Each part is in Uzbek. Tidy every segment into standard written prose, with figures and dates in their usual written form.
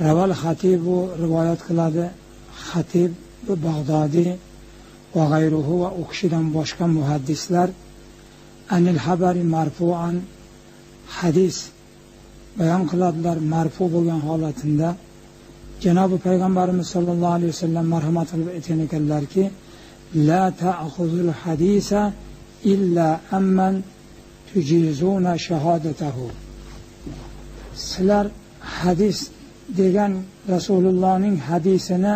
Raval Xatib rivoyat qiladi. Xatib Bag'dodiy va g'ayruhu va u kishidan boshqa muhaddislar anil xabari marfu'an hadis bayon qiladilar marfu bo'lgan holatida. Janobi payg'ambarimiz sollallohu alayhi vasallam marhamat qilib aytgan ekanlarki, la ta'khuzul hadisa illa amman tujizuna shahadatahu. Sizlar hadis degan Rasulullohning hadisini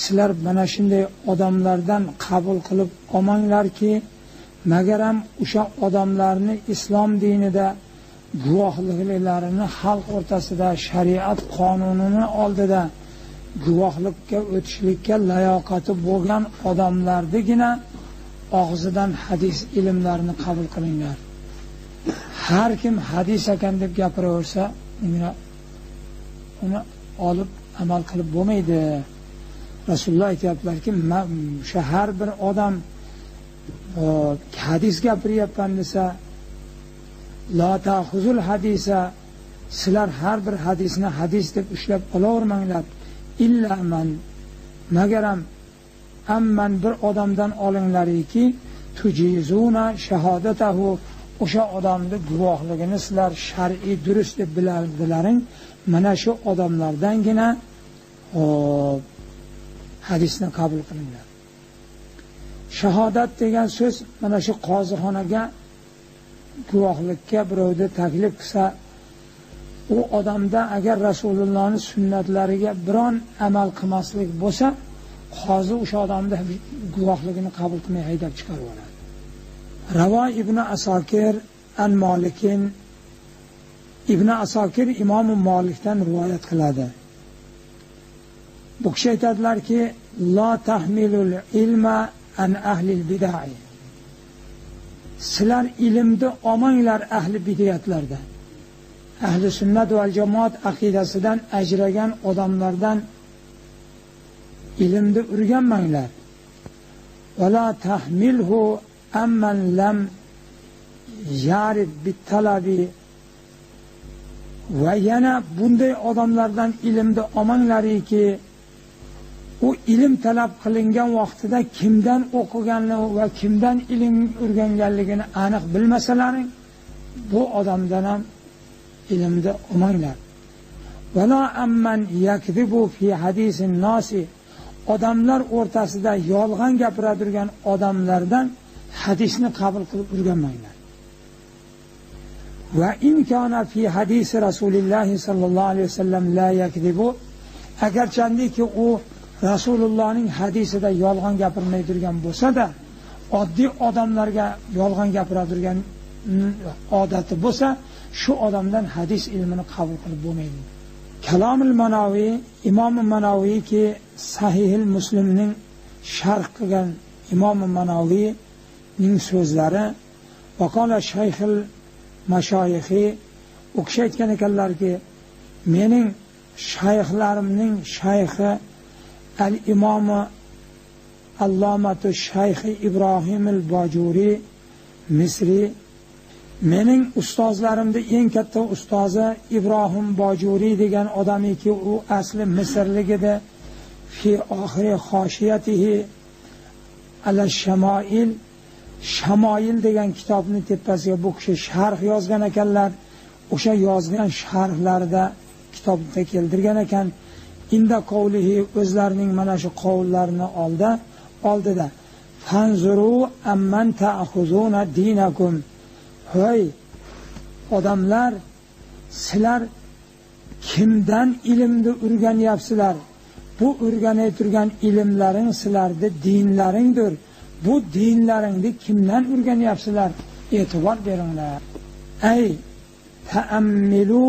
sizlar mana shunday odamlardan qabul qilib olmanglarki, magaram o'sha odamlarni islom dinida guvohliklarini xalq o'rtasida shariat qonunini oldida guvohlikka o'tishlikka layoqati bo'lgan odamlardigina og'zidan hadis ilmlarini qabul qilinglar. Har kim hadis ekan deb gapiraversa, uni olib amal qilib bo'lmaydi. Rasululloh aytayaplarki, o'sha har bir odam hadis gapiryapman desa, la ta'khuzul hadisa, sizlar har bir hadisni hadis deb ushlab olavermanglar. Illa man, magaram amman bir odamdan olinglarki, tujizuna shahadatahu, o'sha odamni guvohligini sizlar shar'iy durust deb biladilaring, mana shu odamlardangina hadisni qabul qilinglar. Shahodat degan so'z mana shu qozixonaga guvohlikka birovni taklif qilsa, u odamda agar Rasulullohning sunnatlariga biron amal qilmaslik bo'lsa, qozi o'sha odamni guvohligini qabul qilmay haydab chiqarib yuboradi. Ravo ibn Asokir an Malikin, ibn Asokir Imom Malikdan rivoyat qiladi. Bu kishi aytadilarki, la tahmilul ilma an ahlil bid'ah. Sizlar ilmni olmanglar ahli bid'atlardan. Ahli sunnat va jamoat aqidasidan ajragan odamlardan ilmni o'rganmanglar. Va la tahmilhu amman lam yarib bitalabi. Va yana bunday odamlardan ilmni olmanglarki, u ilm talab qilingan vaqtida kimdan o'qiganligi va kimdan ilm o'rganganligini aniq bilmasalaring, bu odamdan ham ilmni olmanglar. Wala amman yakzibu fi hadisin nasi, odamlar o'rtasida yolg'on gapiradigan odamlardan hadisni qabul qilib o'rganmanglar. Va in kana fi hadisi Rasululloh sallallohu alayhi vasallam la yakzibu, agarchandiki u Rasulullohning hadisida yolg'on gapirmay turgan bo'lsa-da, oddiy odamlarga yolg'on gapiradigan odati bo'lsa, shu odamdan hadis ilmini qabul qilib bo'lmaydi. Kalomul Manavi, Imom Manaviyki Sahihul Muslimning sharh qilgan Imom Manaviyning so'zlari, vaqola shayxul mashoyixi, u kishi aytgan ekanlarki, mening shayxlarimning shayxi al-Imom Allomatu Shayxi Ibrohim al-Bojuri Misri, mening ustozlarimning eng katta ustozi Ibrohim Bojuri degan odamiki, u asli Misrligida, fi oxiri xoshiyatihi ala shamoil, shamoil degan kitobni tepasiga bu kishi sharh yozgan ekanlar. O'sha yozgan sharhlarida kitobda keltirgan ekan, inda qavlihi, o'zlarining mana shu qavllarini oldida fanzuru amman ta'khuzuna dinakum, hoy odamlar, sizlar kimdan ilmni o'rganyapsizlar? Bu o'rganay turgan ilmlaring sizlarni dinlaringdir. Bu dinlaringni kimdan o'rganyapsizlar? E'tibor beringlar. Ay ta'ammilu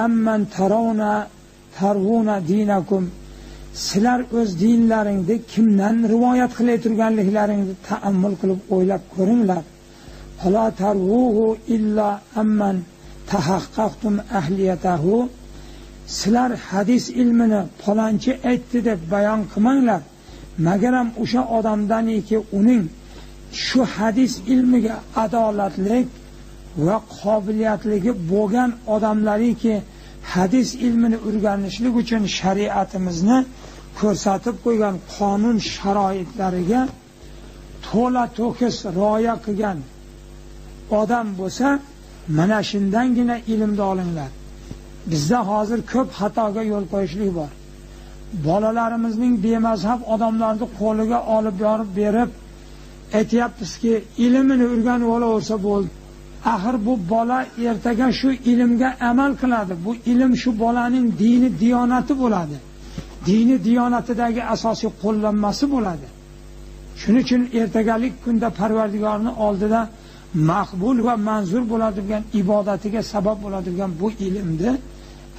amman tarvuna dinakum, sizlar o'z dinlaringni kimdan rivoyat qilay turganliklaringni ta'ammul qilib o'ylab ko'ringlar. Fala tarvuhu illa amman tahaqqaqtum ahliyatahu, sizlar hadis ilmini falonchi aytdi deb bayon qilmanglar, magaram o'sha odamdaniki uning shu hadis ilmiga adolatlik va qobiliyatligi bo'lgan odamlariki hadis ilmini o'rganishlik uchun shariatimizni ko'rsatib qo'ygan qonun sharoitlariga to'la to'kis rioya qilgan odam bo'lsa, mana shundangina ilmni olinglar. Bizda hozir ko'p xatoga yo'l qo'yishlik bor. Bolalarimizning bemazhab odamlarni qo'liga olib borib berib aytyapmizki, ilmini o'rganib olaversa bo'ldi. Axir bu bola ertaga shu ilmga amal qiladi. Bu ilm shu bolaning dini diyonati bo'ladi. Dini diyonatidagi asosiy qo'llanmasi bo'ladi. Shuning uchun ertagalik kunda Parvardigorning oldida maqbul va manzur bo'ladigan ibodatiga sabab bo'ladigan bu ilmni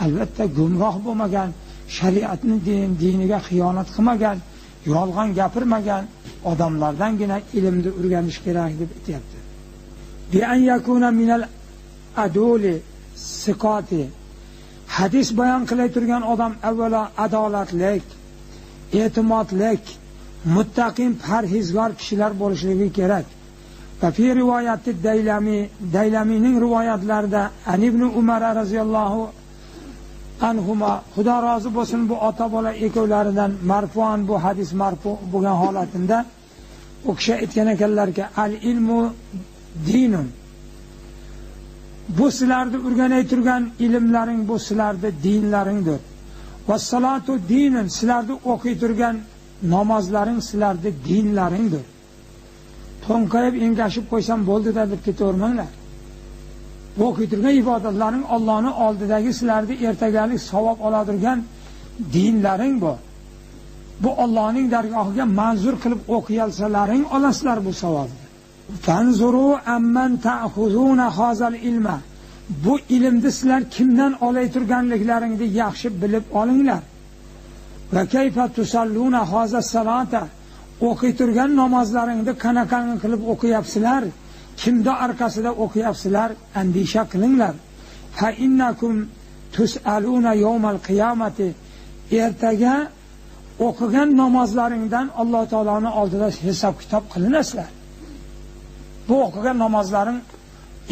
albatta gumroh bo'lmagan, shariatning diniga xiyonat qilmagan, yolg'on gapirmagan odamlardangina ilmni o'rganish kerak deb aytayapti. Bi an yakuna minal aduli siqati. Hadis bayon qilay turgan odam avvalo adolatlik, e'timodlik, muttaqin, parhezgor kishilar bo'lishligi kerak. Va fi rivoyati Daylamining rivoyatlarida An ibn Umar radhiyallohu anhuma, Xudo rozi bo'lsin, bu ota bola ikkovlaridan marfuan, bu hadis marfu bo'lgan holatida u kishi aytgan ekanlarki, al ilmu dinun. Bu sizlarni o'rganay turgan ilmlaring bu sizlarni dinlaringdir. Va salatu dinun, sizlarni o'qiy turgan namozlaring sizlarni dinlaringdir. To'nqayib engashib qo'ysam bo'ldi deb ketavermanglar. Bu o'qiy turgan ibodatlaring Allohning oldidagi sizlarni ertagalik savob oladigan dinlaring bu. Bu Allohning dargohiga manzur qilib o'qiyalsalaring olasizlar bu savobni. Fanzuru amman ta'khuzuna hazal ilma. Bu ilmni sizlar kimdan olay turganliklaringni yaxshi bilib olinglar. Va kayfa tusalluna haza salata. O'qiy turgan namozlaringni qanaqangi qilib o'qiyapsizlar? Kimda arkasida o'qiyapsizlar? Andisha qilinglar. Fa innakum tusaluna yawmal qiyamati. Ertaga o'qigan namozlaringdan Alloh taoloning oldida hisob kitob qilinasizlar. Bu o'qigan namozlaring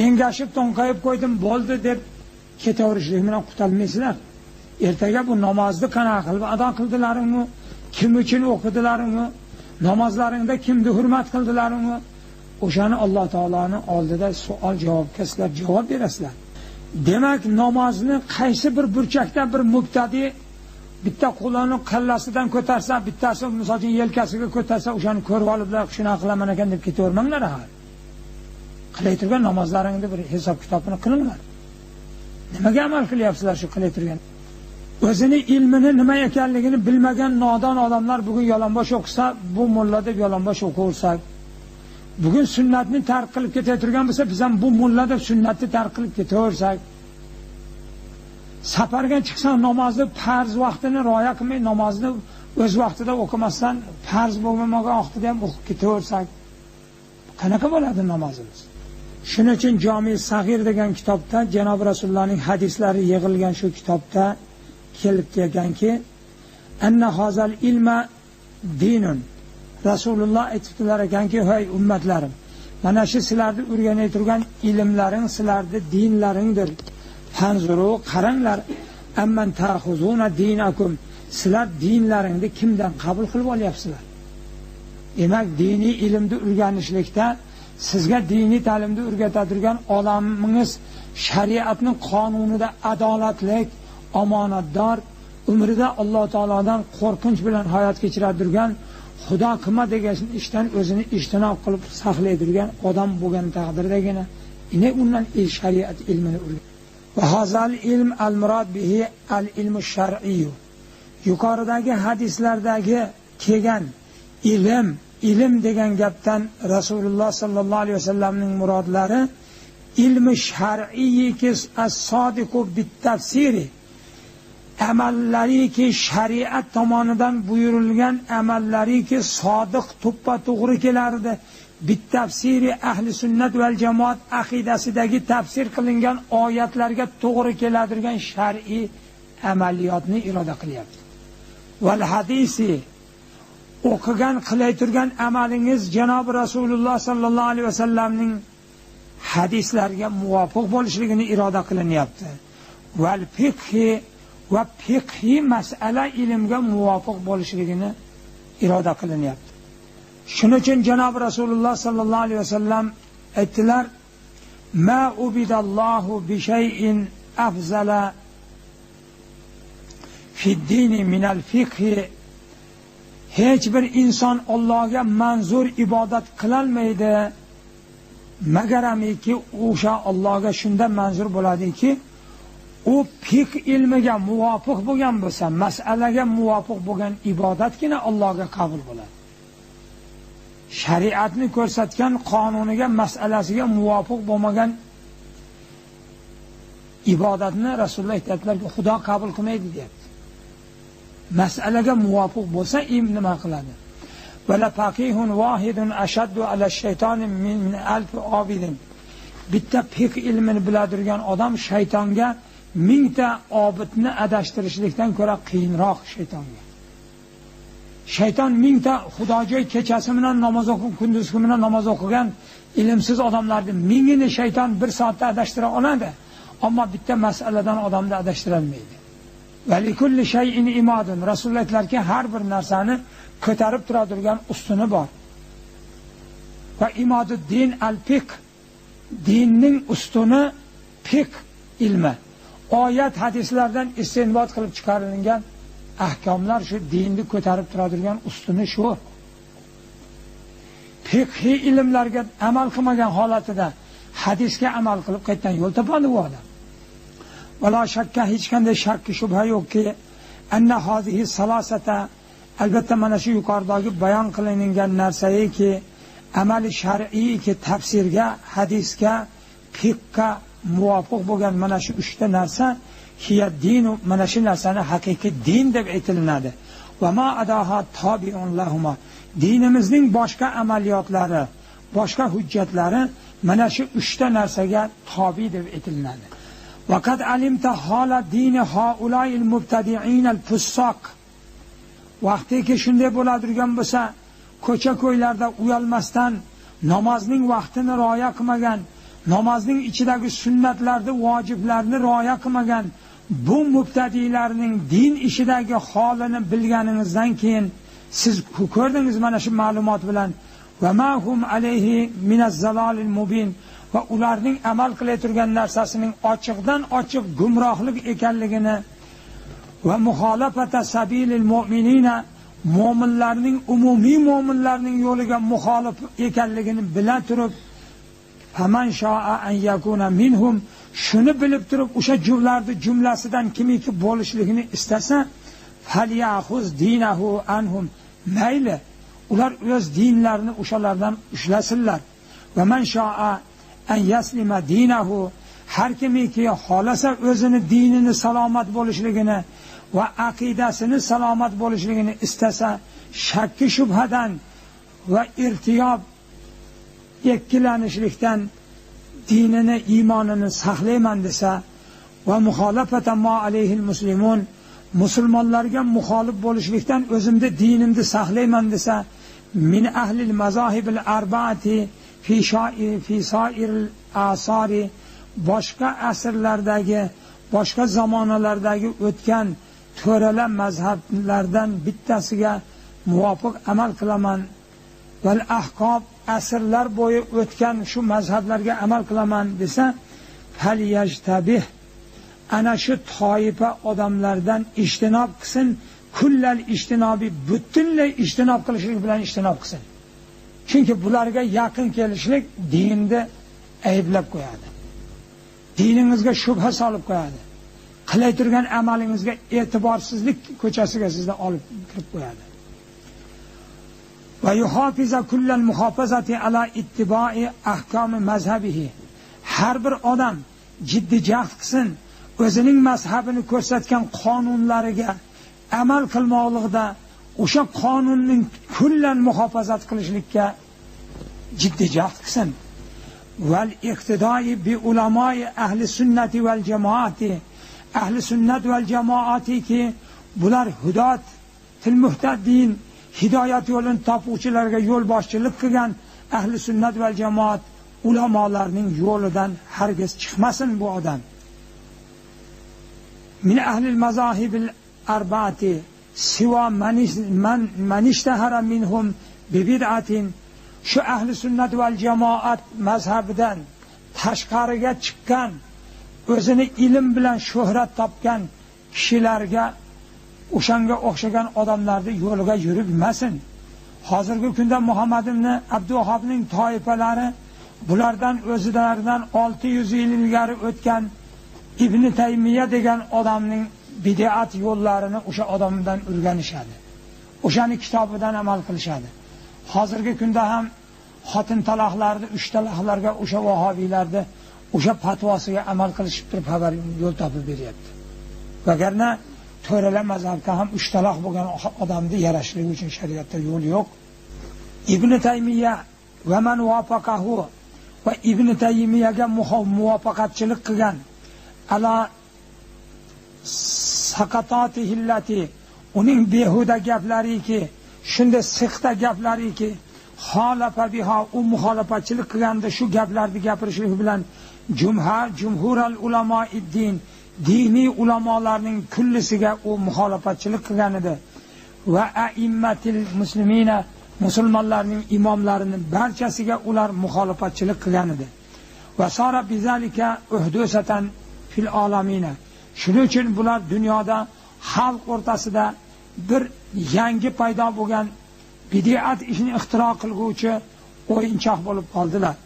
engashib to'nqayib qo'ydim bo'ldi deb ketaverishlik bilan qutulmaysizlar. Ertaga bu namozni qanaqa qilib ado qildilaringmi? Kim uchun o'qidilaringmi? Namozlaringda kimni hurmat qildilaringmi? O'shani Alloh taoloning oldida savol javobga sizlar javob berasizlar. Demak, namozni qaysi bir burchakda bir mubtadi bitta qo'lini qallasidan ko'tarsa, bittasi masalan yelkasiga ko'tarsa, o'shani ko'rib oliblar, shunaqa qilaman ekan deb ketavermanglar axir. Qilay turgan namozlaringni bir hisob kitobini qilinglar. Nimaga amal qilyapsizlar shu qilay turgan? O'zini ilmini nima ekanligini bilmagan nodon odamlar bugun yolonbosh o'qisa, bu mulla deb yolonbosh o'qirsak, bugun sunnatni tark qilib ketayotgan bo'lsa, biz ham bu mulla deb sunnatni tark qilib ketaversak, safarga chiqsa namozni farz vaqtini rioya qilmay, namozni o'z vaqtida o'qimasdan farz bo'lmagan vaqtida ham o'qib ketaversak, qanaqa bo'ladi namozimiz? Shuning uchun Jami' Sag'ir degan kitobda Janob Rasulullohning hadislari yig'ilgan shu kitobda kelib kelganki, anna hazal ilma dinun. Rasululloh aytibdilar ekanki, "Hey ummatlarim, mana shu sizlarni o'rganay turgan ilmlaring sizlarni dinlaringdir. Fanzuru, qaranglar, amman ta'khuzuna dinakum. Sizlar dinlaringni kimdan qabul qilib olyapsizlar?" Demak, diniy ilmni o'rganishlikda sizga diniy ta'limni o'rgatadigan olamingiz shariatning qonunida adolatlik, omonatdor, umrida Alloh taolodan qo'rqinch bilan hayot kechiradigan, Xudo qilma degan ishdan o'zini ijtinob qilib saqlaydigan odam bo'lgan taqdirdagina undan shariat ilmini o'rgan. Va hazal ilm al-murad bihi al-ilmu shar'iy. Yuqoridagi hadislardagi kelgan ilm degan gapdan Rasululloh sallallohu alayhi vasallamning murodlari ilmi shar'iy ki as-sodiqu bit-tafsiri. Amallariki shariat tomonidan buyurilgan amallariki sodiq to'ppa to'g'ri kelardi. Bit-tafsiri ahli sunnat val jamoat aqidasidagi tafsir qilingan oyatlarga to'g'ri keladigan shar'iy amaliyotni iroda qilyapti. Val hadisi o'qigan qilay turgan amalingiz Janob Rasululloh sallallohu alayhi vasallamning hadislariga muvofiq bo'lishligini iroda qilinyapti. val fiqhi va fiqhiy masala ilmga muvofiq bo'lishligini iroda qilinyapti. Shuning uchun janob Rasululloh sallallohu alayhi vasallam aytdilar: "Ma ubidallohu bi shay'in afzala fi dini min al-fiqhi." Hech bir inson Allohga manzur ibodat qilolmaydi magaramiki o'sha Allohga shunda manzur bo'ladiki, u fiqh ilmiga muvofiq bo'lgan bo'lsa, masalaga muvofiq bo'lgan ibodatgina Allohga qabul bo'ladi. Shariatni ko'rsatgan qonuniga, masalasiga muvofiq bo'lmagan ibodatni Rasululloh aytadilar, Xudo qabul qilmaydi deyapti. Masalaga muvofiq bo'lsa, nima qiladi? Wala faqihun wahidun ashaddu ala shaytoni min alf abidin. Bitta fiqh ilmini biladigan odam shaytonga 1000 ta obidni adashtirishlikdan ko'ra qiyinroq shaytonga. Shayton 1000 ta xudojo'y kechasi bilan namoz o'qib, kunduzi bilan namoz o'qigan ilmsiz odamlarni 1000ini shayton 1 soatda adashtira oladi, ammo bitta masaladan odamni adashtira olmaydi. Va likulli shay'in imadun. Rasululloh aytlarki, har bir narsani ko'tarib turadigan ustuni bor. Va imodud din al-fiqh. Dinning ustuni fiqh ilmi. Oyat hadislardan istinbot qilib chiqarilgan ahkomlar shu dinni ko'tarib turadigan ustuni shu. Fiqhiy ilmlarga amal qilmagan holatida hadisga amal qilib qaytdan yo'l topadi u odam. Valla shakka, hech qanday shakki shubha yo'qki, anna hazihi salasata, albatta mana shu yuqoridagi bayon qilingan narsaki, amali shar'iy ki tafsirga, hadisga, fiqhga muvofiq bo'lgan mana shu 3 ta narsa hiya dinu, mana shu narsani haqiqiy din deb aytilinadi. Va ma adaha tabi'un lahuma. Dinimizning boshqa amaliyotlari, boshqa hujjatlari mana shu 3 ta narsaga tobi deb aytilinadi. Vaqad alimta hala dini haula'il mubtadi'in al-fusaq. Vaqtiki shunday bo'ladigan bo'lsa, ko'cha-ko'ylarda uyalmasdan namozning vaqtini rioya qilmagan, namozning ichidagi sunnatlarni, vojiblarni rioya qilmagan bu mubtadilarning din ishidagi holini bilganingizdan keyin siz ko'rdingiz mana shu ma'lumot bilan va ma hum alayhi min az-zalalil mubin, va ularning amal qilib turgan narsasining ochiqdan ochiq gumrohlik ekanligini va muxolafata sabilil mu'minina, mu'minlarning, umumiy mu'minlarning yo'liga muxolif ekanligini bila turib, faman sha'a an yakuna minhum, shuni bilib turib o'sha jumlasidan kimiki bo'lishligini istasa, falyahuz dinahu anhum, mayli ular o'z dinlarini o'shalardan ushlasinlar. Va man sha'a an yaslima dinahu, har kimiki xolasa o'zini dinini salomat bo'lishligini va aqidasini salomat bo'lishligini istasa, shakki shubhadan va irtiyob ikkilanishlikdan dinini, iymonini saqlayman desa, va muxolafata ma alayhil muslimun, musulmonlarga muxolif bo'lishlikdan o'zimni dinimni saqlayman desa, min ahlil mazohibil arba'ati fi soiril asari, boshqa asrlardagi, boshqa zamonalardagi o'tgan to'ralar mazhablardan bittasiga muvofiq amal qilaman. Val ahqob, asrlar bo'yi o'tgan shu mazhablarga amal qilaman desa, fal yajtabih, ana shu toifa odamlardan ijtinob qilsin, kullal ijtinobi, butunlay ijtinob qilishlik bilan ijtinob qilsin. Chunki bularga yaqin kelishlik dinni ayblab qo'yadi, diningizga shubha solib qo'yadi, qilay turgan amalingizga e'tiborsizlik ko'chasiga sizni olib kirib qo'yadi. Va yuhafiza kullal muhofazati ala ittiba'i ahkomi mazhabihi, har bir odam jiddiy jahd qilsin, o'zining mazhabini ko'rsatgan qonunlariga amal qilmoqlikda, o'sha qonunning kullan muhofazat qilishlikka jiddiy jahd qilsin. Val iqtidoi bi ulamoi ahli sunnati val jamoati, ahli sunnat val jamoati ki bular hudot til muhtadin, hidoyat yo'lini topuvchilarga yo'l boshchilik qilgan ahli sunnat val jamoat ulamolarning yo'lidan hargiz chiqmasin bu odam. min ahlil mazahibil arba'ati siva man ishtahara minhum bi bid'atin, shu ahli sunnat val jamoat mazhabidan tashqariga chiqqan, o'zini ilm bilan shuhrat topgan kishilarga, o'shanga o'xshagan odamlarni yo'liga yuribmasin. Hozirgi kunda Muhammad ibn Abduvahhobning toifalari bulardan o'zlaridan 600 yil ilgari o'tgan Ibn Taymiya degan odamning bid'at yo'llarini o'sha odamdan o'rganishadi. O'shani kitobidan amal qilishadi. Hozirgi kunda ham xotin taloqlarni, 3 taloqlarga o'sha vahobiylarni o'sha fatvosiga amal qilishib turib xabar yo'l topib beryapti. Agarna to'ralar mazhabda ham 3 taloq bo'lgan odamni yarashligi uchun shariatda yo'l yo'q. Ibn Taymiya va man wafaqahu va Ibn Taymiyaga muvaffaqatchilik qilgan ala saqatatihi allati, uning behuda gaplariki, shunda siqta gaplariki, xalafa biha, u muxolifatchilik qilganda shu gaplarni gapirishligi bilan jumhural ulamoiddin, diniy ulamolarning kullisiga u muxolifatchilik qilgan edi. Va a'immatil muslimina, musulmonlarning imomlarining barchasiga ular muxolifatchilik qilgan edi. Va sara bizalika uhdusatan fil alamina, shuning uchun bular dunyoda xalq o'rtasida bir yangi paydo bo'lgan bid'at ishini ixtiro qilguvchi o'yinchoq bo'lib qoldilar.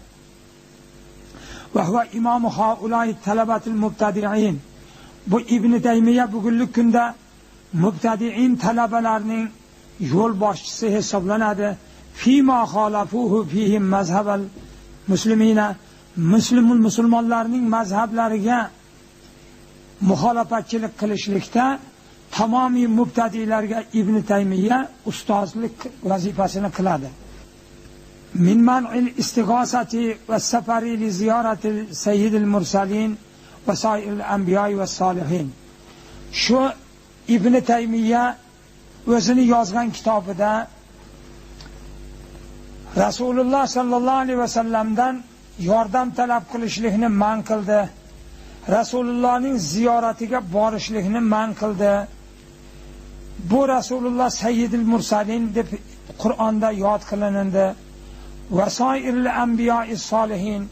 Va huwa imomu haulai talabatul mubtadi'in, bu Ibn Taymiya bugungi kunda mubtadi'in talabalarning yo'l boshchisi hisoblanadi. Fima xalafuhu fihim mazhabal muslimina, musulmonlarning mazhablariga muxolifatchilik qilishlikda tamomiy mubtadilarga Ibn Taymiya ustozlik vazifasini qiladi. Min man'il istig'osati va safari li ziyarati sayyidil mursalin va sairil anbiya va solihin. Shu Ibn Taymiya o'zini yozgan kitobida Rasululloh sallallohu alayhi vasallamdan yordam talab qilishlikni man qildi. Rasulullohning ziyoratiga borishlikni man qildi. Bu Rasululloh sayyidil mursalin deb Qur'onda yod qilinadi. Vasoiril anbiyo'i solihin,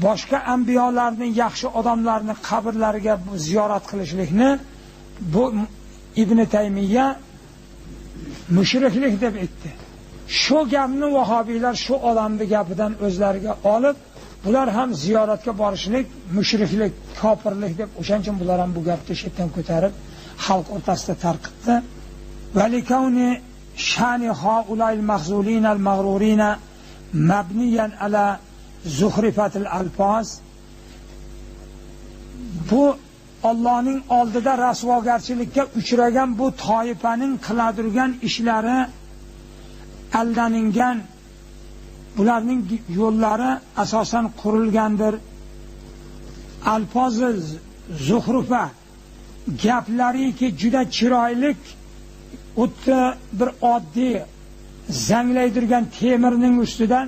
boshqa anbiyolarning, yaxshi odamlarning qabrlariga ziyorat qilishlikni bu Ibn Taymiya mushriklik deb aytdi. Shu gapni vahobiylar shu odamning gapidan o'zlariga olib, bular ham ziyoratga borishlik mushriklik, kofirlik deb, o'shaning uchun bular ham bu gapni chetdan ko'tarib xalq o'rtasida tarqitdi. Valikawni shani haula'il mahzulin al-maghrurina mabniyan ala zuhrifatil alfaz, bu Allohning oldida rasvogarchilikka uchragan bu toifaning qiladirgan ishlari aldaningan, bularning yo'llari asosan qurilgandir. Alfozi zuhrufa, gaplariki juda chiroylik, o'tda bir oddiy zanglaydirgan temirning ustidan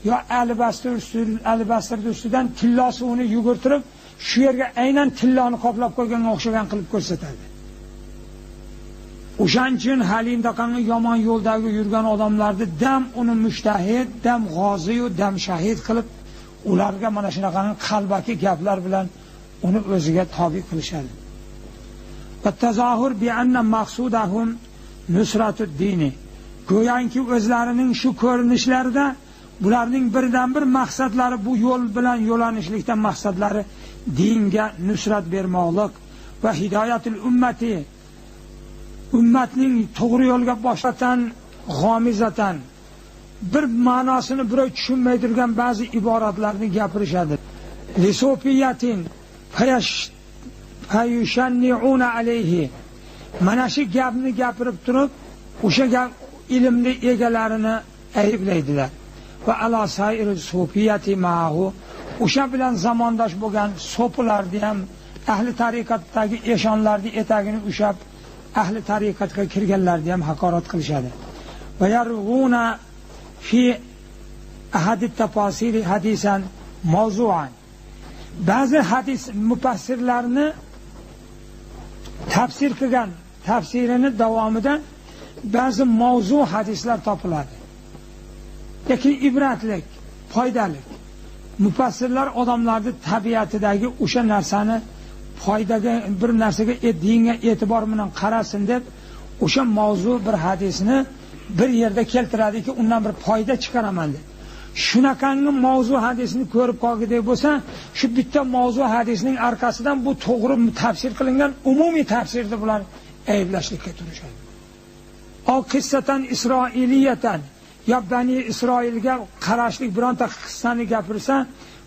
yo alibastir ustidan tillo suvini yugurtirib, shu yerga aynan tilloni qoplab qo'yganga o'xshagan qilib ko'rsatadi. O'shaning uchun halindaqangi yomon yo'ldagi yurgan odamlarni dam uni mushtahid, dam g'ozi va dam shahid qilib, ularga mana shunaqangi qalbaki gaplar bilan uni o'ziga tobi qilishadi. Va tazahur bi anna maqsudahum nusratud dini, go'yoki o'zlarining shu ko'rinishlarida bularning birdan bir maqsadlari, bu yo'l bilan yo'lanishlikdan maqsadlari dinga nusrat bermoqlik va hidoyatul ummati, ummatning to'g'ri yo'lga boshlatan g'omizatan, bir ma'nosini birov tushunmay turgan ba'zi iboratlarni gapirishadi. Lisofiyatin fayushanni'una alayhi, mana shu gapni gapirib turib o'sha gap ilmli egalarini ayblaydilar. Va ala sair sufiyati ma'hu, o'sha bilan zamondosh bo'lgan so'pilarni ham, ahli tariqatdagi eshonlarni etagini ushab ahli tariqatga kirganlarni ham haqorat qilishadi. Va yarg'una fi ahadit tafasiri hadisan mavzu'an, ba'zi hadis mufassirlarni tafsir qilgan tafsirini davomida ba'zi mavzu hadislar topiladi. Lekin ibratlik, foydali. Mufassirlar odamlarning tabiatidagi o'sha narsani foydaga bir narsaga dinga e'tibor bilan qarasin deb o'sha mavzu bir hadisni bir yerda keltiradiki, undan bir foyda chiqaraman deb. Shunaqangi mavzu hadisni ko'rib qolgidek bo'lsa, shu bitta mavzu hadisning arkasidan bu to'g'ri tafsir qilingan umumiy tafsirda bular ayblashlikka turishadi. O qissatan isroiliyatan ya Bani Isroilga qarashlik bironta qissani gapirsa,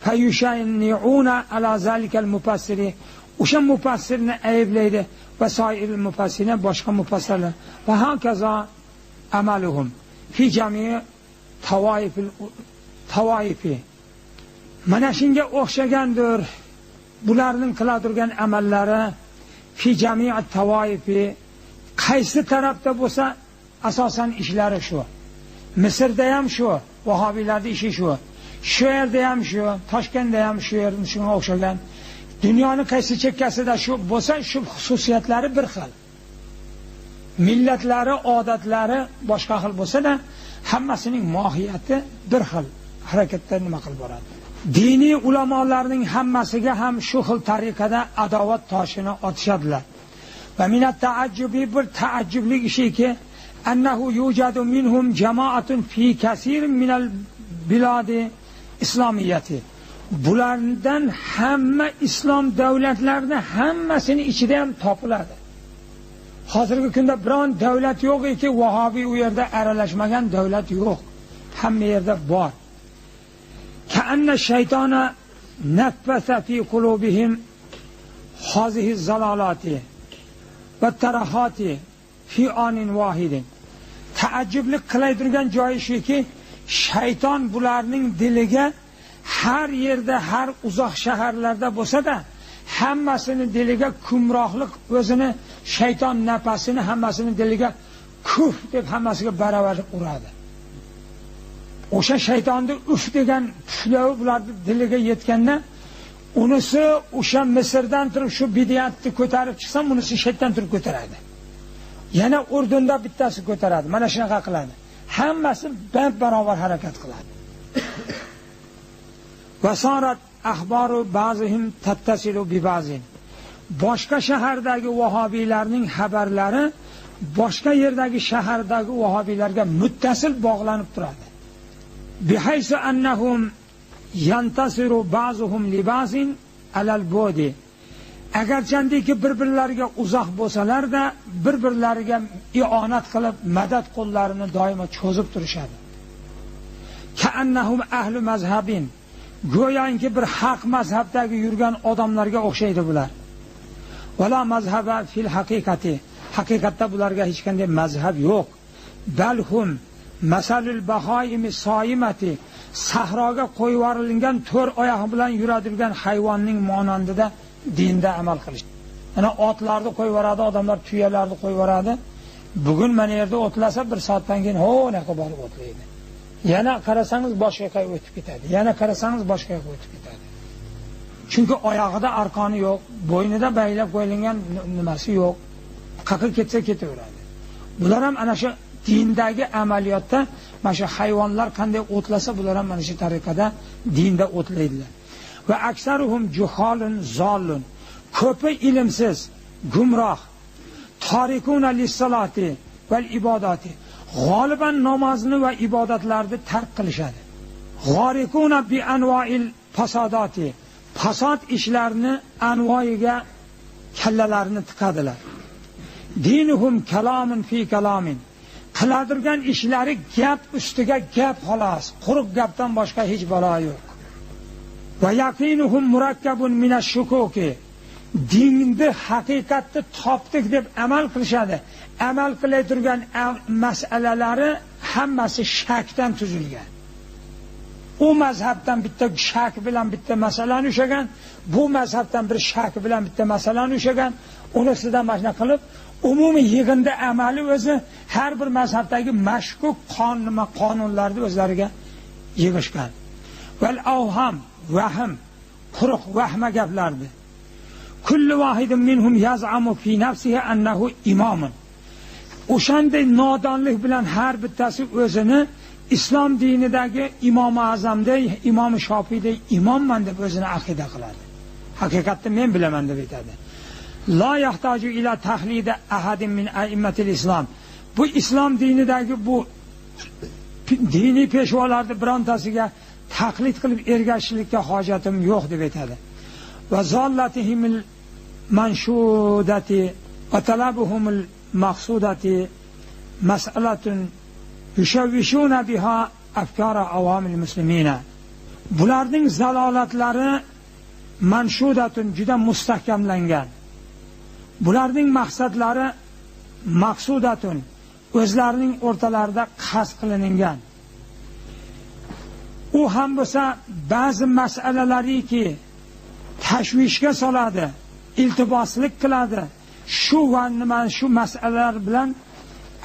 fayushayniuna ala zalikal mufassiri, o'sha mufassirni ayblaydi va soir mufassirni boshqa mufassirlar va hokazo amaluhum fi jami' tavoifi. Mana shunga o'xshagandir bularning qila turgan amallari fi jami' tavoifi. Qaysi tarafda bo'lsa asosan ishlari shu. Misrda ham shu, vahobiylarning ishi shu. Shu yerda ham shu, Toshkentda ham shu yerda shunga o'xshagan. Dunyoning qaysi chekkasida shu bo'lsa, shu xususiyatlari bir xil. Millatlari, odatlari boshqa xil bo'lsa-da, hammasining mohiyati bir xil. Harakatda nima qilib boradi. Diniy ulamolarning hammasiga ham shu xil tariqada adovat toshini otishadilar. Va minat taajjubi bir taajjubli ishiki annahu yujadu minhum jamoatun fi kasir minal biladi islomiyati. Bulardan hamma islom davlatlarida hammasini ichida ham topiladi. Hozirgi kunda biron davlat yo'qki, vahobiy u yerda aralashmagan davlat yo'q. Hamma yerda bor. Ka'anna shaytona nafasa fi qulubihim hazihi zalalati va tarahati fi anin wahidin. Taajjubli qilaydirgan joyi shuki, shayton bularning diliga har yerda, har uzoq shaharlarda bo'lsa-da, hammasini diliga kumrohlik o'zini shayton nafasini hammasini diliga kuf deb hammasiga baravar uradi. O'sha shaytonning uf degan puflavi bularning diliga yetganda, unisi o'sha Misrdan turib shu bid'atni ko'tarib chiqsa, bunisi shayton turib ko'taradi. Yana Urdunda bittasi ko'taradi. Mana shunaqa qiladi. Hammasi barobar harakat qiladi. Vasarat axbaru ba'zihim tattasilu bi ba'zin. Boshqa shahardagi vahobiylarning xabarlari boshqa yerdagi shahardagi vahobiylarga muttasil bog'lanib turadi. Bihaysu annahum yantasiru ba'zuhum li ba'zin alal bodi. Agarchandiki bir-birlariga uzoq bo'lsalar-da, bir-birlariga ionat qilib madad qo'llarini doimo cho'zib turishadi. Ka'annahum ahlu mazhabin. Go'yoki bir haq mazhabdagi yurgan odamlarga o'xshaydi bular. Wala mazhaba fil haqiqati. Haqiqatda bularga hech qanday mazhab yo'q. Balhum masalul bahoimi soimati. Sahroga qo'yib yuborilgan 4 oyoq bilan yuradigan hayvonning monandida dinda amal qilish. Ana otlarni qo'yib yuboradi, odamlar tuyalarni qo'yib yuboradi. Bugun mana yerda o'tlasa bir soatdan keyin naqa borib o'tlaydi. Yana qarasangiz boshqa yoqqa o'tib ketadi. Yana qarasangiz boshqa yoqqa o'tib ketadi. Chunki oyog'ida arqoni yo'q, bo'ynida baylab qo'yilgan nimasi yo'q. Qaqib ketsa ketaveradi. Bular ham ana shu dindagi amaliyotda mana shu hayvonlar qanday o'tlasa, bular ham mana shu tariqada dinda o'tlaydilar. Va aksaruhum juhalun zollun. Ko'pi ilmsiz, gumroh. Tarikuna lis-salati val ibodati. G'oliban namozni va ibodatlarni tark qilishadi. G'orikuna bi anva'il fasodati. Fasod ishlarni anvoyiga kallalarini tiqadilar. Dinuhum kalamun fi kalamin. Qiladirgan ishlari gap ustiga gap xolos. Quruq gapdan boshqa hech balo yo'q. Va yaqinuhum murakkabun minash shukuki. Dinni haqiqatni topdik deb amal qilishadi. Amal qilayotgan masalalari hammasi shakdan tuzilgan. U mazhabdan bitta shak bilan bitta masalani ushagan, bu mazhabdan bir shak bilan bitta masalani ushagan, unisidan mashna qilib, umumiy yig'inda amali o'zi har bir mazhabdagi mashkuk qonunlarni o'zlariga yig'ishgan. Val avham, vahm, quruq vahma gaplardi. kullu wahidin minhum yaz'amu fi nafsihi annahu imamun. O'shanday nodonlik bilan har bittasi o'zini islom dinidagi Imom Azamday, Imom Shofiyday imomman deb o'zini aqida qiladi. Haqiqatda men bilaman deb aytadi. La yahtaju ila tahlid ahadin min a'immatil islam. Bu islom dinidagi bu diniy peshvolarni birontasiga taqlid qilib ergashishlikka hojatim yo'q deb aytadi. Va zallatihimil manshudati va talabuhumul maqsudati mas'alatun yushawwishuna biha afkara avamil muslimina. Bularning zalolatlari manshudatun juda mustahkamlangan. Bularning maqsadlari maqsudatun o'zlarining o'rtalarida qasd qilingan. U ham bo'lsa ba'zi masalalariki tashvishga soladi, iltiboslik qiladi. Shu va nima shu masalalar bilan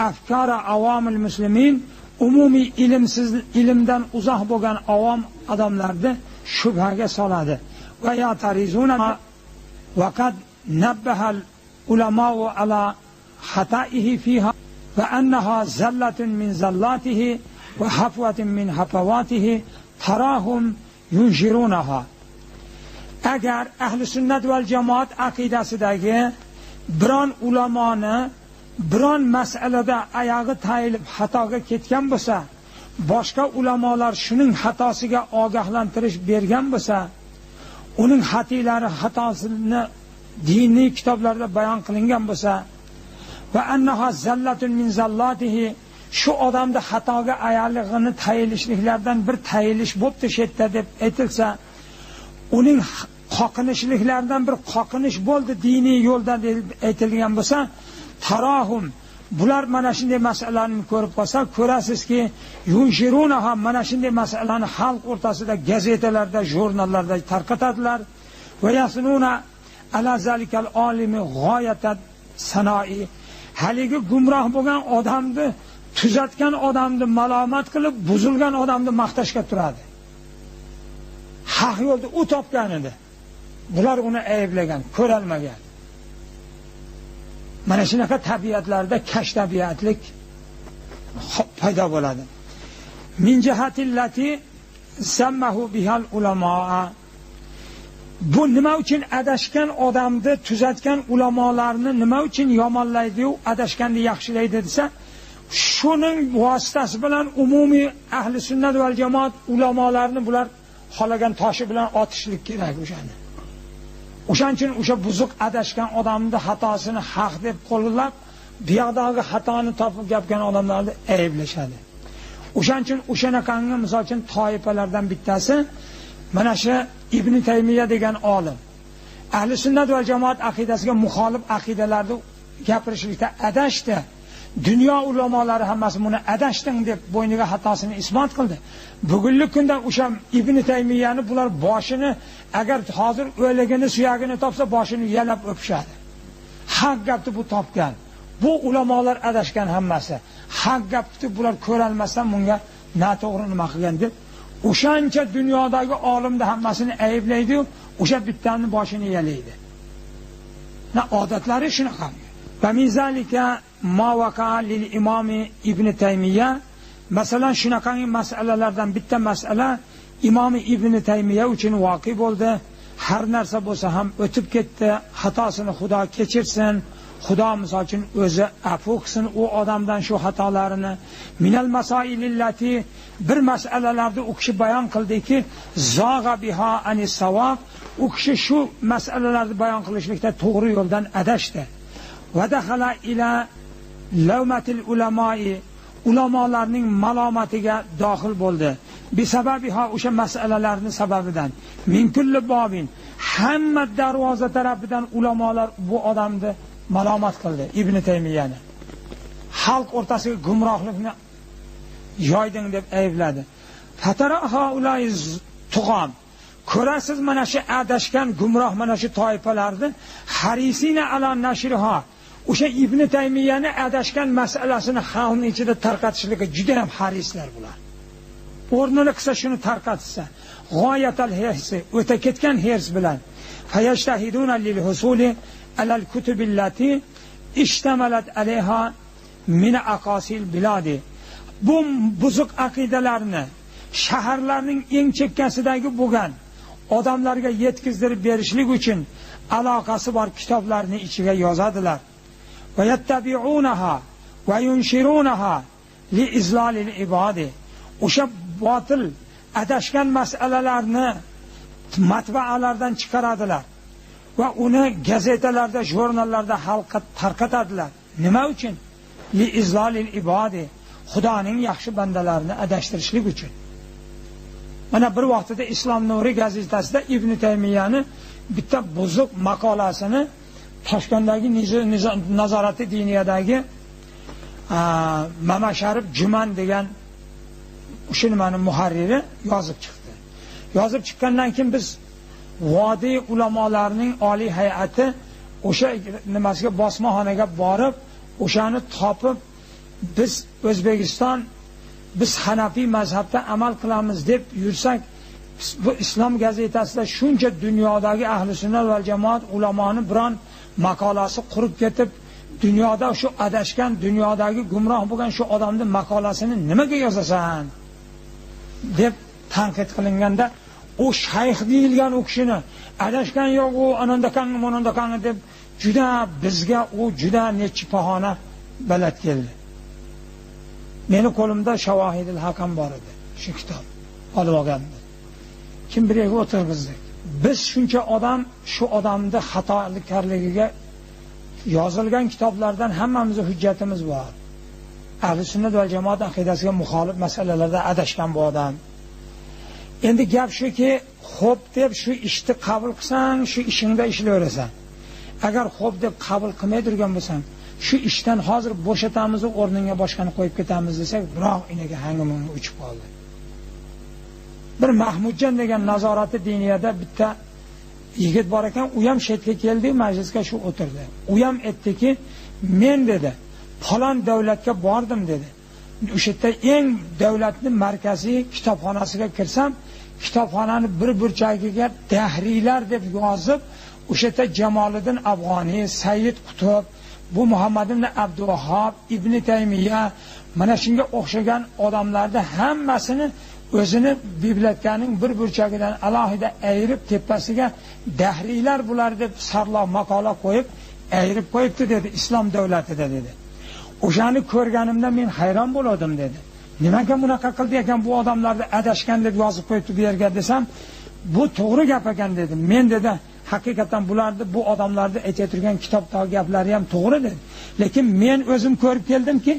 afkara avomil muslimin, umumiy ilmdan uzoq bo'lgan avom odamlarni shubhaga soladi. Va yatarizuna va qad nabbahal ulamo ala xataihi fiha va annaha zallatun min zallatihi va hafwatun min hafawatihi tarahum yunjirunaha. Agar ahli sunnat val jamoat aqidasidagi biron ulamoni biron masalada oyog'i tayilib xatoga ketgan bo'lsa, boshqa ulamolar shuning xatosiga ogohlantirish bergan bo'lsa, uning xatosini diniy kitoblarda bayon qilingan bo'lsa, va annaha zallatun min zallatihi, shu odamda xatoga ayalig'ini tayilishliklardan bir tayilish bo'pti shetda deb aytilsa, uning qoqinishliklardan bir qoqinish bo'ldi diniy yo'lda deb aytilgan bo'lsa, tarahum, bular mana shunday masalalarni ko'rib qolsa, ko'rasizki, yunshiruna ham mana shunday masalani xalq o'rtasida gazetalarda, jurnallarda tarqatadilar. Va yasununa ala zalikal olimi g'oyatat sanoi, haligi gumroh bo'lgan odamni, tuzatgan odamni malomat qilib, buzilgan odamni maqtashga turadi. Haq yo'lda u topgan edi. Bular uni ayblagan, ko'ralmagan. Mana shunaqa tabiatlarda kash tabiatlik paydo bo'ladi. Min jihatillati sammahu bihal ulamoa. Bu nima uchun adashgan odamni, tuzatgan ulamolarni nima uchun yomonlaydi-yu, adashganni yaxshilaydi desa, shuning vositasi bilan umumiy ahli sunnat val jamoat ulamolarni bular xolagan toshi bilan otishlik kerak o'shani. O'shaning uchun o'sha buzuq adashgan odamni xatosini haq deb qo'llab, bu yoqdagi xatoni topib gapgan odamlarni ayblashadi. O'shaning uchun o'shanaqangi misol uchun toifalardan bittasi mana shu Ibn Taymiya degan olim ahli sunnat va jamoat aqidasiga muxolif aqidalarni gapirishlikda adashdi. Dunyo ulamolari hammasi buni adashding deb bo'yniga xatosini isbot qildi. Bugungi kunda o'sha Ibn Taymiyani bular boshini, agar hozir o'ligini suyagini topsa boshini yalab o'pishadi. Haq gapni bu topgan. Bu ulamolar adashgan hammasi. Haq gapni bular ko'rolmasdan bunga noto'g'ri nima qilgan deb o'shancha dunyodagi olimni hammasini ayblaydi, o'sha bittani boshini yalaydi. Na odatlari shunaqa. Va min zalika ma waqa lil imom Ibn Taymiya, masalan shunaqangi masalalardan bitta masala imom Ibn Taymiya uchun voqi bo'ldi. Har narsa bo'lsa ham o'tib ketdi, xatosini Xudo kechirsin, Xudo misol uchun o'zi afv qilsin u odamdan shu xatolarini. Minal masailillati, bir masalalarda u kishi bayon qildiki, zog'a biha anis savob, u kishi shu masalalarni bayon qilishlikda to'g'ri yo'ldan adashdi. Va dakhala ila lawmatil ulamoi, ulamolarning malomatiga dohil bo'ldi. Bi sababiha, o'sha masalalarning sababidan. Min kulli bobin, hamma darvoza tarafidan ulamolar bu odamni malomat qildi, Ibn Taymiyani. Xalq o'rtasiga gumrohlikni yoyding deb aybladi. Fataraha ulaiz tug'am. Ko'rasiz mana shu adashgan gumroh mana shu toifalarni harisina ala nashriha. O'sha Ibn Taymiyani adashgan masalasini xalqning ichida tarqatishlikka juda ham harislar bular. O'rnini qilsa shuni tarqatsa, g'oyatal hirsi, o'ta ketgan hirs bilan. فَيَجْتَهِدُونَ لِلْحُصُولِ عَلَى الْكُتُبِ الَّتِي اِشْتَمَلَتْ عَلَيْهَا مِنَ أَقَاصِي الْبِلَادِ. Bu buzuq aqidalarni shaharlarning eng chekkasidagi bo'lgan odamlarga yetkazdirib berishlik uchun aloqasi bor kitoblarni ichiga yozadilar. Va yattabi'unaha va yunshirunaha li izlalil ibadi. O'sha botil adashgan masalalarni matbaalardan chiqaradilar va uni gazetalarda, jurnallarda xalqqa tarqatadilar. Nima uchun? Li izlalil ibadi. Xudoning yaxshi bandalarini adashtirishlik uchun. Mana bir vaqtida Islom Nuri gazetasida Ibn Taymiyani bitta buzuq maqolasini Toshkentdagi nazorati diniyadagi Mamasharif Juman degan o'sha nimani muharriri yozib chiqdi. Yozib chiqqandan keyin biz vodiy ulamolarining oliy hay'ati o'sha nimasiga bosmaxonaga borib, o'shani topib, biz O'zbekiston, biz Hanafiy mazhabda amal qilamiz deb yursak, bu Islom gazetasida shuncha dunyodagi ahli sunnat va jamoat ulamoni biron maqolasi qurib ketib, dunyoda shu adashgan, dunyodagi gumroh bo'lgan shu odamning maqolasini nimaga yozasan deb tanqid qilinganda, u shayx deyilgan u kishini adashgan yo'q, u anandakan deb juda bizga u juda nechi bahona balad keldi. Meni qo'limda Shavohidul Hakam bor edi, shu kitob olib olgandim. Kim biriga o'tirgizdik. Biz shuncha odam shu odamni xatoliklarligiga yozilgan kitoblardan hammamizning hujjatimiz bor. Ahli sunnat va jamoat aqidasiga muxolif masalalarda adashgan bu odam. Endi gap shuki, xo'p deb shu ishni qabul qilsang, shu ishingda ishlayverasan. Agar xo'p deb qabul qilmay turgan bo'lsang, shu ishdan hozir bo'shatamiz, o'rniga boshqani qo'yib ketamiz desak, biroq inaga hangimim uchib qoldi. Bir Mahmudjon degan nazorati diniyada bitta yigit bor ekan, u ham chetga keldi, majlisga shu o'tirdi. U ham aytdiki, men dedi, falon davlatga bordim dedi. O'sha yerda eng davlatning markaziy kitobxonasiga kirsam, kitobxonani bir burchagiga dahriylar deb yozib, o'sha yerda Jamoliddin Afg'oniy, Sayyid Qutb, bu Muhammad ibn Abduvahhab, Ibn Taymiya, mana shunga o'xshagan odamlarni hammasini o'zini bibliotekaning bir burchagidan alohida ayirib, tepasiga dahriylar bular deb sarlov maqola qo'yib, ayirib qo'yibdi dedi, Islom davlatida dedi. O'shani ko'rganimda men hayron bo'ladim dedi. Nimaga bunaqa qildi ekan bu odamlarni adashgan deb yozib qo'yibdi bu yerga desam, bu to'g'ri gap ekan dedi. Men dedi, haqiqatan bularni, bu odamlarni aytib turgan kitobdagi gaplari ham to'g'ri dedi. Lekin men o'zim ko'rib keldimki,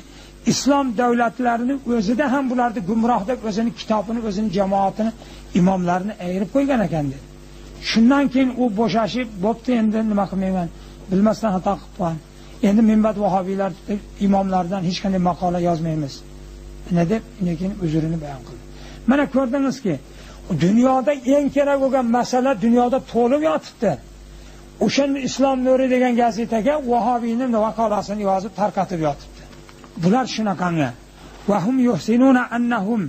islom davlatlarining o'zida ham bularni gumroh deb o'zini kitobini, o'zini jamoatini, imomlarini ayirib qo'ygan ekan dedi. Shundan keyin u bo'shashib, bo'pti, endi nima qilmayman, bilmasdan xato qilib qo'ygan. Endi minbat vahobiylar imomlardan hech qanday maqola yozmaymiz. Nima deb, lekin uzrini bayon qildi. Mana ko'rdingizki, dunyoda eng kerak bo'lgan masala dunyoda to'lib yotibdi. O'shanda Islom Nuri degan gazetaga vahobiyning maqolasini yozib tarqatib yotibdi. Bular shunaqangi. Va hum yuhsinuna annahum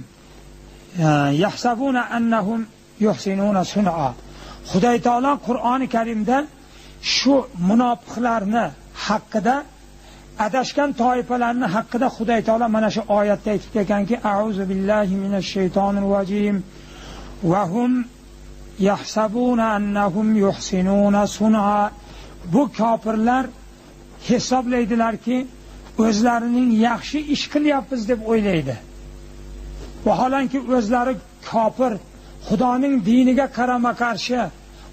yahsabuna annahum yuhsinuna sun'a. Xudoy taolo Qur'oni Karimda shu munofiqlarni haqida, adashgan toifalarni haqida Xudoy taolo mana shu oyatda aytib ekanki, a'uzu billahi minash shaytonir rojim va hum yahsabuna annahum yuhsinuna sun'a. Bu kofirlar hisoblaydilarki, o'zlarining yaxshi ish qilyapmiz deb o'ylaydi. Vaholanki o'zlari kofir, Xudoning diniga qarama-qarshi,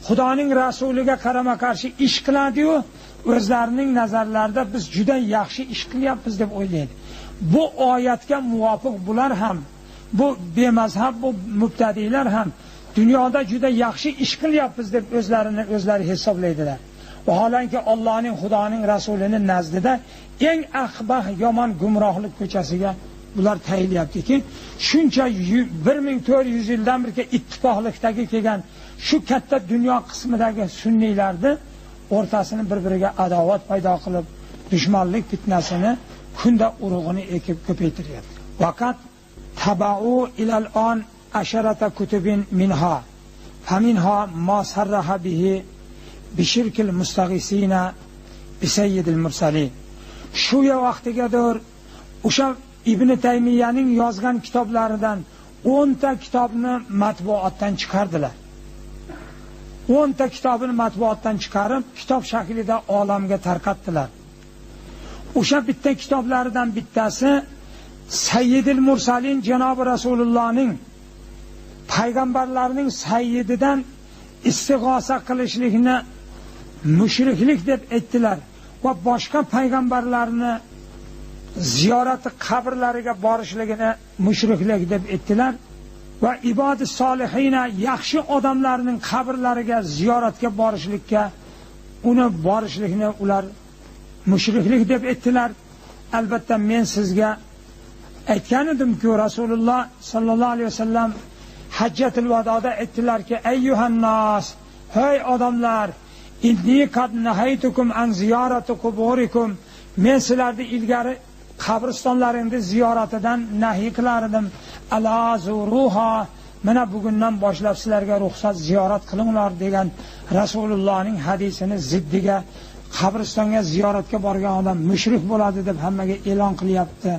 Xudoning rasuliga qarama-qarshi ish qiladi-yu, o'zlarining nazarlarida biz juda yaxshi ish qilyapmiz deb o'ylaydi. Bu oyatga muvofiq bular ham, bu bemazhab, bu mubtadiylar ham dunyoda juda yaxshi ish qilyapmiz deb o'zlari hisoblaydilar. Vaholanki Allohning, Xudoning rasulining nazdida eng aqbah, yomon gumrohlik ko'chasiga bular tayilyaptiki, shuncha 1400 yildan beri ittifoqlikdagi kelgan shu katta dunyo qismidagi sunniylarni o'rtasini bir-biriga adovat paydo qilib, dushmanlik fitnasini kunda urug'ini ekib ko'paytiryapti. Vaqat tabau ilal on asharata kutubin minha faminha ma sarraha bihi bishirkil mustaghisina bisayyidil mursalin. Shu vaqtigadir o'sha Ibn Taymiyaning yozgan kitoblaridan 10 ta kitobni matbuotdan chiqardilar. 10 ta kitobini matbuotdan chiqarib, kitob shaklida olamga tarqatdilar. O'sha bitta kitoblaridan bittasi Sayyidil Mursalin, Janobi Rasulullohning payg'ambarlarning sayyididan istig'osa qilishlikni mushriklik deb aytdilar va boshqa payg'ambarlarni ziyorati qabrlariga borishligini mushriklik deb aytdilar va ibodi solihina, yaxshi odamlarning qabrlariga ziyoratga borishlikka uni borishlikni ular mushriklik deb aytdilar. Albatta men sizga aytgan edim-ku, Rasululloh sallallohu alayhi vasallam Hajjatul Vadoda aytdilarki, ayyuhan nas, hey odamlar, inni qad nahaytukum an ziyarati quburikum, men sizlarni ilgari qabristonlaringni ziyoratidan nahiy qilardim. Ala zuruha, mana bugundan boshlab sizlarga ruxsat, ziyorat qilinglar degan Rasulullohning hadisini ziddiga qabristonga ziyoratga borgan odam mushrik bo'ladi deb hammaga e'lon qilyapti.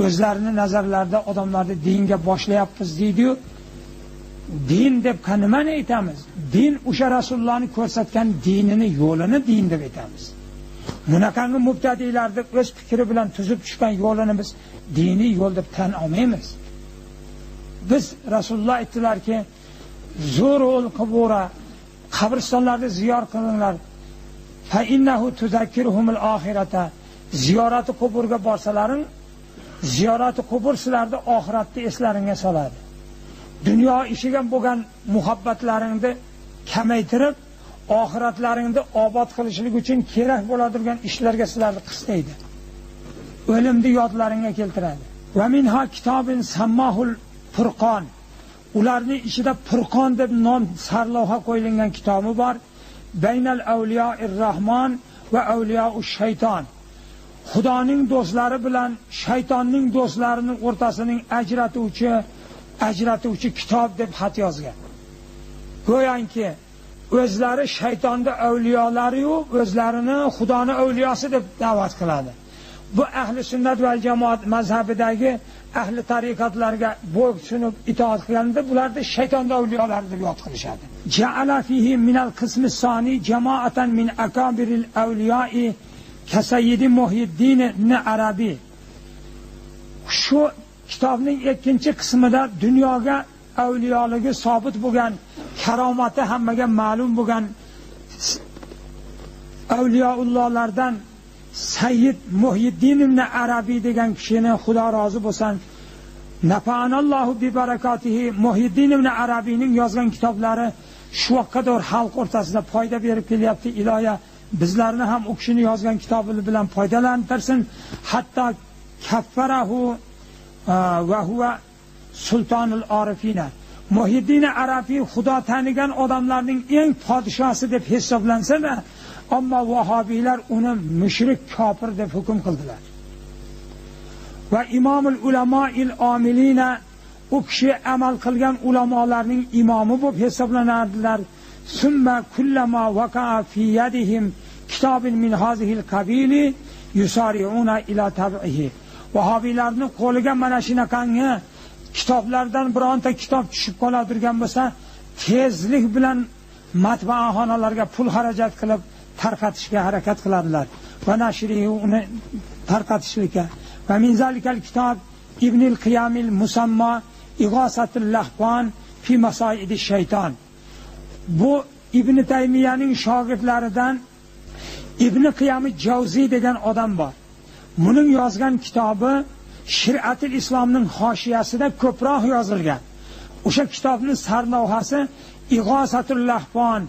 O'zlarini nazarlarida odamlarni dinga boshlayapmiz deydi-yu. Din deb nimani aytamiz? Din o'sha Rasulullohning ko'rsatgan dinini, yo'lini din deb aytamiz. Bunaqangi mubtadiylarning o'z fikri bilan tuzib tushgan yo'lini biz diniy yo'l deb tan olmaymiz. Biz Rasululloh aytdilarki, zurul qubura, qabristonlarni ziyorat qilinglar. Fa innahu tuzakkiruhumul oxirata. Ziyorati quburga borsalaring, ziyorati qubur sizlarni oxiratda eslaringga soladi. Dunyo ishiga bo'lgan muhabbatlaringni kamaytirib, oxiratlaringni obod qilishlik uchun kerak bo'ladigan ishlarga sizlarni qistaydi. O'limni yodlaringga keltiradi. Va minha kitobin sammahul Furqon. Ularning ichida Furqon deb nom sarlavha qo'yilgan kitobi bor. Baynal avliyoir rahmon va avliyoush shayton. Xudoning do'stlari bilan shaytonning do'stlarining o'rtasining ajratuvchi kitob deb xat yozgan. Go'yoki o'zlari shaytonning avliyolari-yu, o'zlarini Xudoning avliyosi deb da'vat qiladi. Bu ahli sunnat va jamoat mazhabidagi ahli tariqatlarga bo'ysunib itoat qilganda bularni shaytonning avliyolari deb yod qilishadi. Ja'ala fihi minal qismi sani jamoatan min akabiril avliyai Kasayyidi Muhyiddin ibn Arabiy. Shu kitobning ikkinchi qismida dunyoga avliyoligi sobit bo'lgan, karomati hammaga ma'lum bo'lgan avliyoullohlardan Sayyid Muhyiddin ibn Arabiy degan kishini Xudo rozi bo'lsin, nafa'anallohu bi barakatihi, Muhyiddin ibn Arabiyning yozgan kitoblari shu vaqtda xalq o'rtasida foyda berib kelyapti. Iloya bizlarni ham u kishini yozgan kitobi bilan foydalantirsin. Hatto kaffarahu va huwa sultonul orifina. Muhyiddin Arabiy Xudo tanigan odamlarning eng podshosi deb hisoblansa-da, ammo vahobiylar uni mushrik, kofir deb hukm qildilar. Va imomul ulamoil amilina, u kishi amal qilgan ulamolarning imomi bo'lib hisoblanardilar. Summa kullama waqa'a fi yadihim kitobin min hazihil qabili yusari'una ila tab'ihi. Vahobiylarning qo'liga mana shunaqangi kitoblardan bironta kitob tushib qoladigan bo'lsa, tezlik bilan matbaaxonalarga pul xarajat qilib tarqatishga harakat qiladilar. Va nashrihi, uni tarqatishlikka. Va min zalikal kitob Ibnul Qiyamil musamma Ighosatul lahfon fi masoidi shayton. Bu Ibn Taymiyaning shogirdlaridan Ibn Qiyam Javziy degan odam bor. Buning yozgan kitobi Shir'atul Islomning hoshiyasida ko'proq yozilgan. O'sha kitobning sarlavhasi Ighosatul lahfon,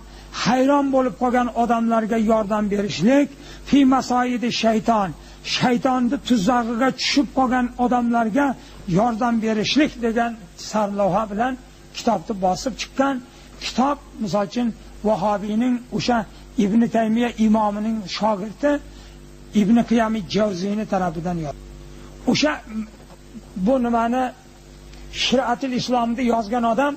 hayron bo'lib qolgan odamlarga yordam berishlik, fi masoidi shayton, shaytonning tuzog'iga tushib qolgan odamlarga yordam berishlik degan sarlavha bilan kitobni bosib chiqqan. Kitob misol uchun Vahobiyning o'sha Ibn Taymiya imomining shogirdi Ibn Qiyam Javziyning tarafidan yozilgan. O'sha bu nimani Shir'atul Islomni yozgan odam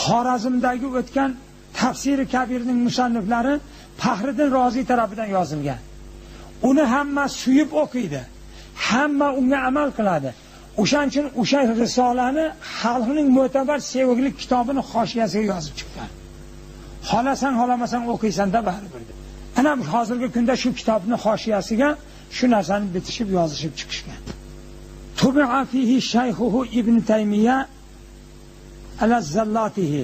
Xorazmdagi o'tgan Tafsiri Kabirning musanniflari Fahriddin Roziy tarafidan yozilgan. Uni hamma suyib o'qiydi, hamma unga amal qiladi. O'shaning uchun o'sha risolani xalqning mo'tabar sevimli kitobini hoshiyasiga yozib chiqqan. Xohlasan, xohlamasang o'qiysan-da baribir. Ana hozirgi kunda shu kitobni hoshiyasiga shu narsani bitishib yozishib chiqishgan. Tubi'a fihi shayxuhu Ibn Taymiya ala zallatihi.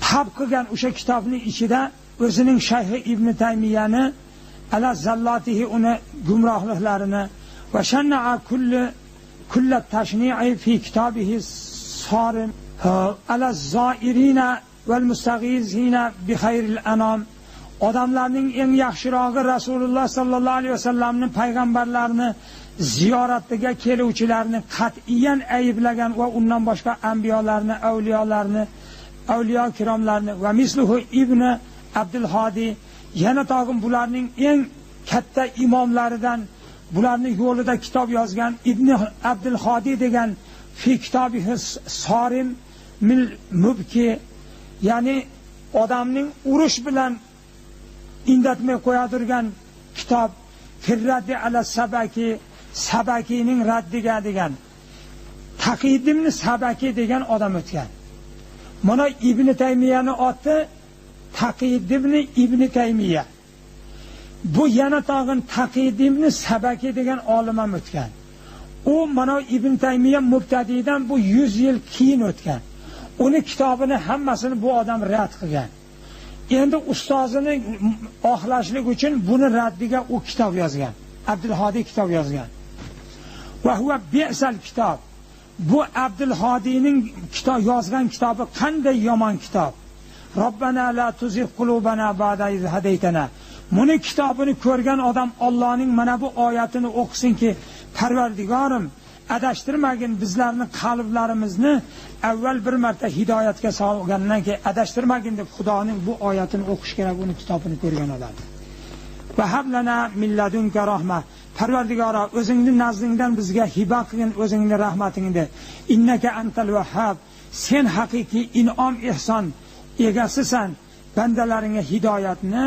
Tab qilgan o'sha kitobning ichida o'zining shayxi Ibn Taymiyani ala zallatihi uni gumrohliklarini va shanna'a kull tashni'i fi kitobihi sorim ala zoirina val mustaghizina bi khayril anam. Odamlarning eng yaxshirog'i Rasululloh sallallohu alayhi vasallamning payg'ambarlarini ziyoratiga keluvchilarni qat'iyan ayblagan va undan boshqa anbiyolarni, avliyo kiromlarni va misluhu Ibn Abdul Hadi, yana tog'im bularning eng katta imomlaridan, bularni yo'lida kitob yozgan Ibn Abdul Hadi degan fi kitobihi sorim mil mubki, ya'ni odamning urush bilan indatmay qo'yadirgan kitob Firraddi ala Sabaki, Sabakining raddiga degan Taqiyidimni Sabaki degan odam o'tgan. Mana Ibn Taymiyani oti Taqiyidimni Ibn Taymiya. Bu yana tag'in Taqiyidimni Sabaki degan olim ham o'tgan. U mana Ibn Taymiya mubtadidan bu 100 yil keyin o'tgan. Uni kitobini hammasini bu odam rad qilgan. Endi ustozini oqlashlik uchun buni raddiga u kitob yozgan. Abdul Hadi kitob yozgan. Va huwa bi'sal kitob. Bu Abdul Hadining kitob yozgan kitobi qanday yomon kitob. Robbana la tuzigh qulubana ba'da iz hadaytana. Buni kitobini ko'rgan odam Allohning mana bu oyatini o'qisinki, Parvardigorim, adashtirmagin bizlarni, qalblarimizni avval bir marta hidoyatga solgandan keyin adashtirmagin deb Xudoning bu oyatini o'qish kerak, uni kitobini ko'rgan odam. Va hablana milladunka rahma. Parvardigoro, o'zingning nazdingdan bizga hiba qilgin, o'zingning rahmatingni. Innaka antal vahhab. Sen haqiqiy in'om ihson egasisan, bandalaringga hidoyatni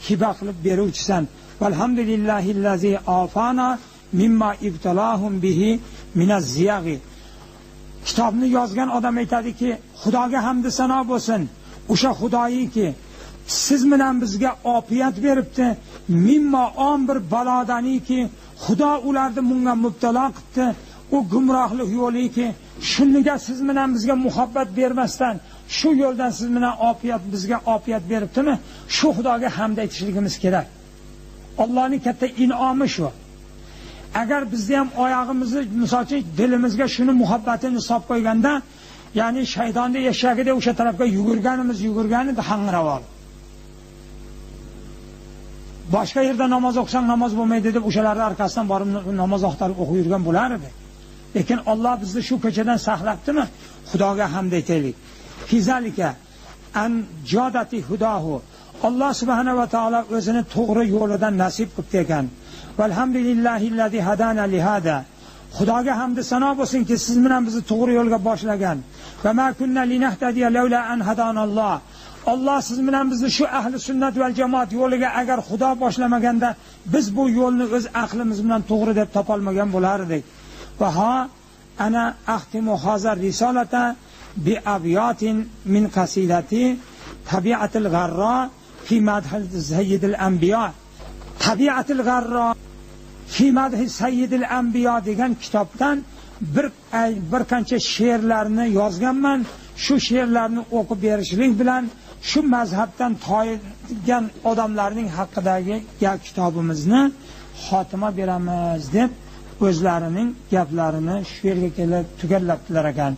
hiba qilib beruvchisan. Valhamdulillahillazi afana mimma ibtalahum bihi minaz ziyaghi. Kitobni yozgan odam aytadiki, Xudoga hamd sano bo'lsin. O'sha Xudoyiki siz bilan bizga ofiyat beribdi, mimma on bir balodaniki Xudo ularni bunga mubtalo qildi, u gumrohlik yo'liki, shuniga siz bilan bizga muhabbat bermasdan shu yo'ldan siz bilan ofiyat bizga ofiyat beribdimi? Shu Xudoga hamd aytishligimiz kerak. Allohning katta in'omi shu. Agar bizni ham oyog'imizni, masalan, dilimizga shuni muhabbatini solib qo'yganda, ya'ni shaytonning eshagida o'sha tarafga yugurganida hangravoq. Boshqa yerda namoz o'qisang namoz bo'lmaydi deb o'shalarning orqasidan borib namoz o'qtirib o'qib yurgan bo'lar edi. Lekin Alloh bizni shu ko'chadan saqlabdimi? Xudoga hamd aytaylik. Fizalika an jodati hudahu. Alloh subhanahu va taolo o'zini to'g'ri yo'lidan nasib qilib ekan. Valhamdulillahillazi hadana li hada. Xudoga hamd sano bo'lsinki, siz bilan bizni to'g'ri yo'lga boshlagan. Va ma kunna linahtadiya laula an hadanalloh. Alloh siz bilan bizni shu ahli sunnat va jamoat yo'liga agar Xudo boshlamaganda biz bu yo'lni o'z aqlimiz bilan to'g'ri deb topolmagan bo'lardik. Va ha ana ahtimu hazar risolata bi abyatin min qasidati tabiatul gharra fi madh sayyidil anbiya. Tabiatul gharra fi madh sayyidil anbiya degan kitobdan bir qancha she'rlarni yozganman. Shu she'rlarni o'qib berishlik bilan shu mazhabdan toygan odamlarning haqidagi kitobimizni xotima beramiz deb o'zlarining gaplarini shu yerga kelib tugallabdilar ekan.